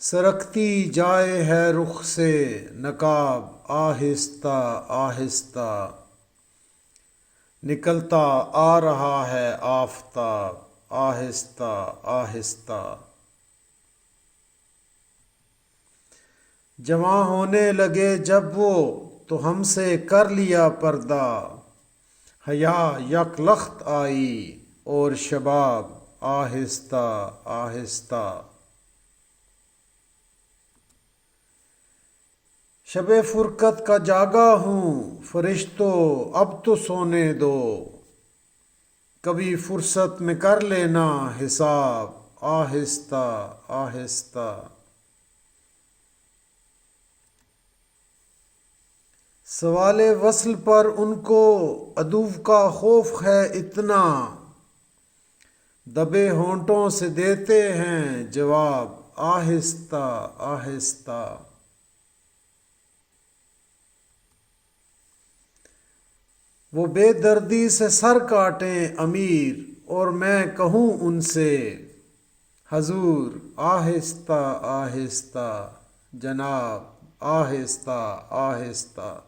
سرکتی جائے ہے رخ سے نقاب آہستہ آہستہ، نکلتا آ رہا ہے آفتاب آہستہ آہستہ۔ جواں ہونے لگے جب وہ تو ہم سے کر لیا پردہ، حیا یک لخت آئی اور شباب آہستہ آہستہ۔ شب فرقت کا جاگا ہوں فرشتو اب تو سونے دو، کبھی فرصت میں کر لینا حساب آہستہ آہستہ۔ سوال وصل پر ان کو عدو کا خوف ہے اتنا، دبے ہونٹوں سے دیتے ہیں جواب آہستہ آہستہ۔ وہ بے دردی سے سر کاٹیں امیر اور میں کہوں ان سے، حضور آہستہ آہستہ جناب آہستہ آہستہ۔